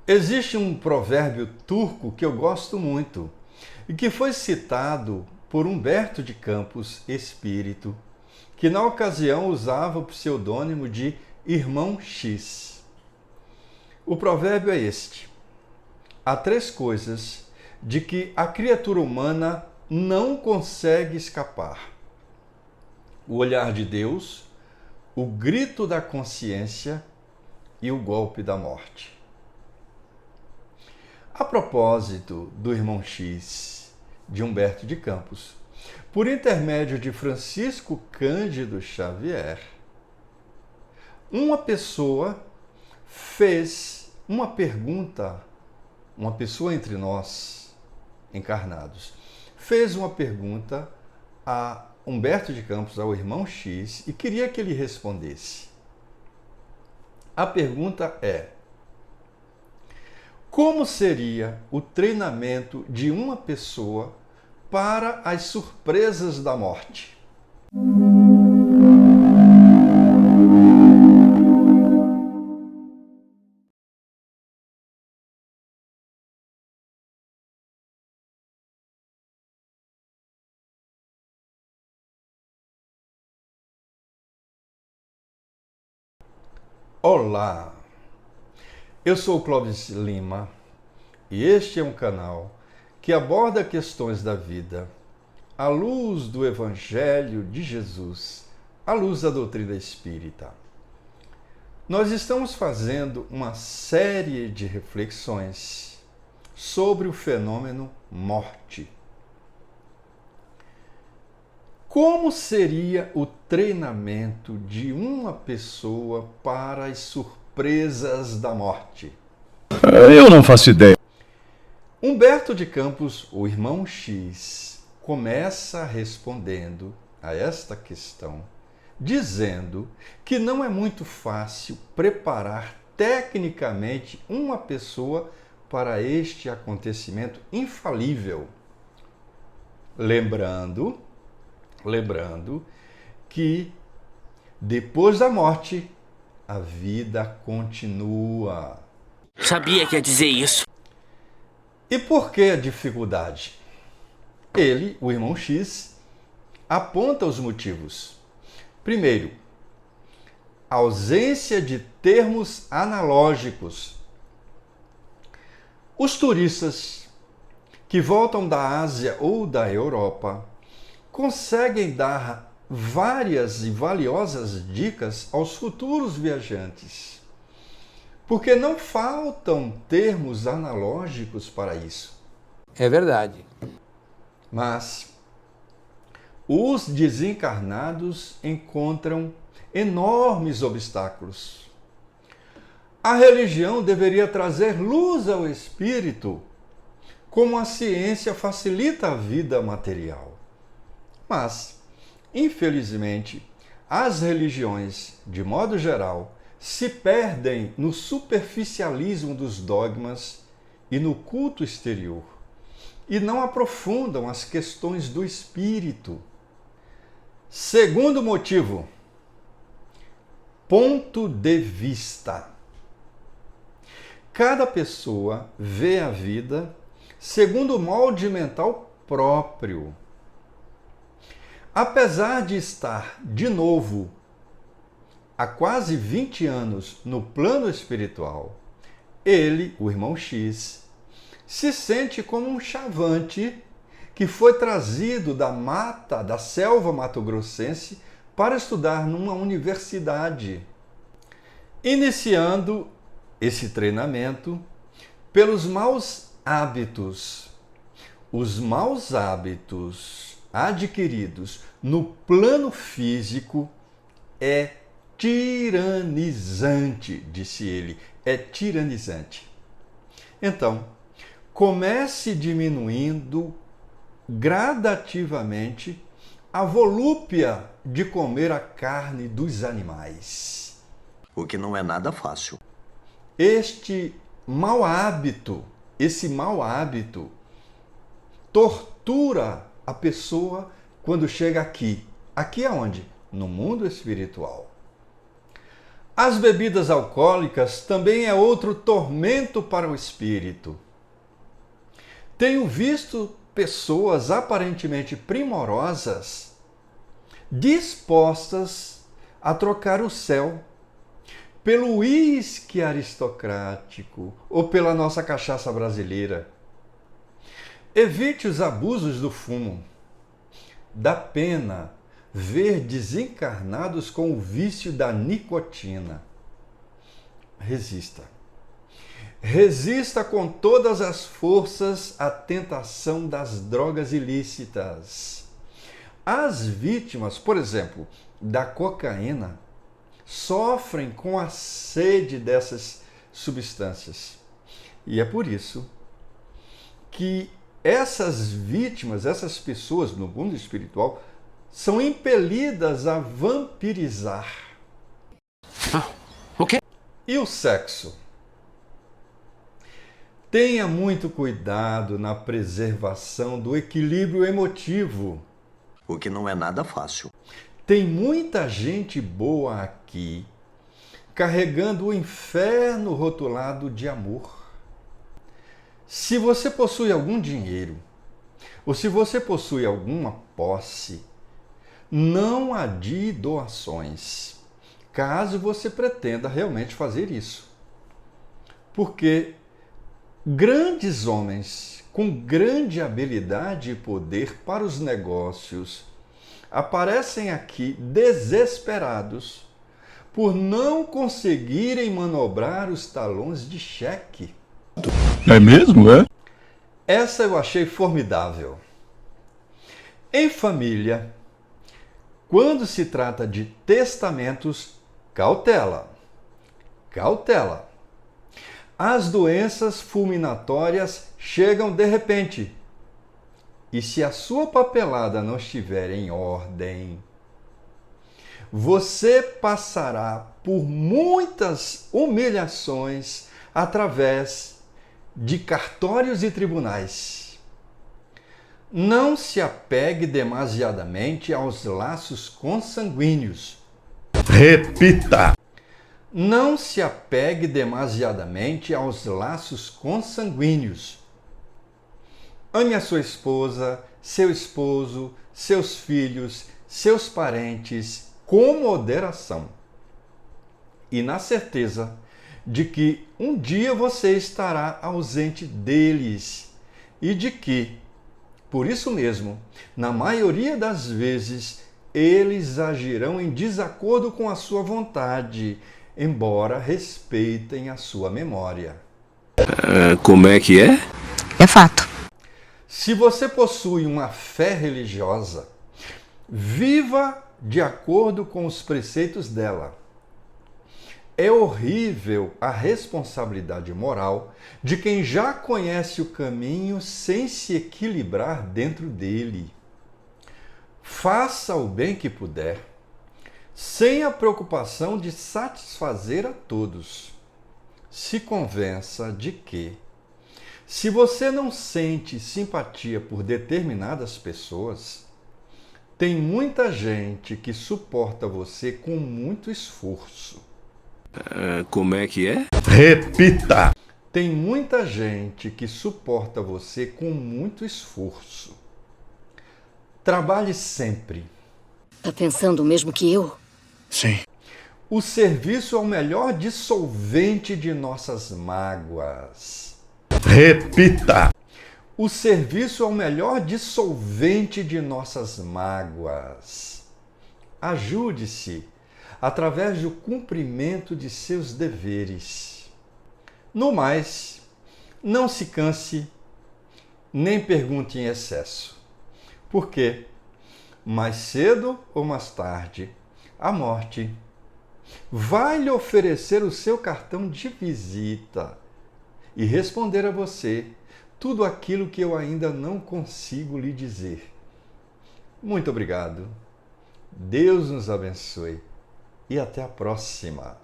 Existe um provérbio turco que eu gosto muito e que foi citado por Humberto de Campos Espírito, que na ocasião usava o pseudônimo de Irmão X. O provérbio é este: há três coisas de que a criatura humana não consegue escapar: o olhar de Deus, o grito da consciência e o golpe da morte. A propósito do Irmão X, de Humberto de Campos, por intermédio de Francisco Cândido Xavier, uma pessoa fez uma pergunta, uma pessoa entre nós, encarnados, fez uma pergunta a Humberto de Campos, ao Irmão X, e queria que ele respondesse. A pergunta é: como seria o treinamento de uma pessoa para as surpresas da morte? Olá, eu sou o Clóvis Lima e este é um canal que aborda questões da vida à luz do Evangelho de Jesus, à luz da doutrina espírita. Nós estamos fazendo uma série de reflexões sobre o fenômeno morte. Como seria o treinamento de uma pessoa para as surpresas da morte? Eu não faço ideia. Humberto de Campos, o Irmão X, começa respondendo a esta questão, dizendo que não é muito fácil preparar tecnicamente uma pessoa para este acontecimento infalível. Lembrando que depois da morte, a vida continua. Sabia que ia dizer isso. E por que a dificuldade? Ele, o Irmão X, aponta os motivos. Primeiro, ausência de termos analógicos. Os turistas que voltam da Ásia ou da Europa conseguem dar várias e valiosas dicas aos futuros viajantes, porque não faltam termos analógicos para isso. É verdade. Mas os desencarnados encontram enormes obstáculos. A religião deveria trazer luz ao espírito, como a ciência facilita a vida material. Mas, infelizmente, as religiões, de modo geral, se perdem no superficialismo dos dogmas e no culto exterior, e não aprofundam as questões do espírito. Segundo motivo, ponto de vista. Cada pessoa vê a vida segundo o molde mental próprio. Apesar de estar, de novo, há quase 20 anos no plano espiritual, ele, o Irmão X, se sente como um chavante que foi trazido da mata, da selva mato-grossense, para estudar numa universidade, iniciando esse treinamento pelos maus hábitos. Os maus hábitos adquiridos no plano físico é tiranizante, disse ele, é tiranizante. Então, comece diminuindo gradativamente a volúpia de comer a carne dos animais. O que não é nada fácil. Esse mau hábito tortura a pessoa quando chega aqui. Aqui aonde? No mundo espiritual. As bebidas alcoólicas também é outro tormento para o espírito. Tenho visto pessoas aparentemente primorosas dispostas a trocar o céu pelo uísque aristocrático ou pela nossa cachaça brasileira. Evite os abusos do fumo. Dá pena ver desencarnados com o vício da nicotina. Resista. Resista com todas as forças à tentação das drogas ilícitas. As vítimas, por exemplo, da cocaína, sofrem com a sede dessas substâncias. E é por isso que essas vítimas, essas pessoas no mundo espiritual, são impelidas a vampirizar. O quê? E o sexo? Tenha muito cuidado na preservação do equilíbrio emotivo. O que não é nada fácil. Tem muita gente boa aqui carregando o inferno rotulado de amor. Se você possui algum dinheiro, ou se você possui alguma posse, não adie doações, caso você pretenda realmente fazer isso. Porque grandes homens com grande habilidade e poder para os negócios aparecem aqui desesperados por não conseguirem manobrar os talões de cheque. É mesmo, é? Essa eu achei formidável. Em família, quando se trata de testamentos, cautela. Cautela. As doenças fulminatórias chegam de repente. E se a sua papelada não estiver em ordem, você passará por muitas humilhações através de cartórios e tribunais. Não se apegue demasiadamente aos laços consanguíneos. Repita! Não se apegue demasiadamente aos laços consanguíneos. Ame a sua esposa, seu esposo, seus filhos, seus parentes com moderação. E na certeza de que um dia você estará ausente deles e de que, por isso mesmo, na maioria das vezes, eles agirão em desacordo com a sua vontade, embora respeitem a sua memória. Como é que é? É fato. Se você possui uma fé religiosa, viva de acordo com os preceitos dela. É horrível a responsabilidade moral de quem já conhece o caminho sem se equilibrar dentro dele. Faça o bem que puder, sem a preocupação de satisfazer a todos. Se convença de que, se você não sente simpatia por determinadas pessoas, tem muita gente que suporta você com muito esforço. Como é que é? Repita! Tem muita gente que suporta você com muito esforço. Trabalhe sempre. Tá pensando o mesmo que eu? Sim. O serviço é o melhor dissolvente de nossas mágoas. Repita! O serviço é o melhor dissolvente de nossas mágoas. Ajude-se através do cumprimento de seus deveres. No mais, não se canse, nem pergunte em excesso, porque, mais cedo ou mais tarde, a morte vai lhe oferecer o seu cartão de visita e responder a você tudo aquilo que eu ainda não consigo lhe dizer. Muito obrigado. Deus nos abençoe e até a próxima.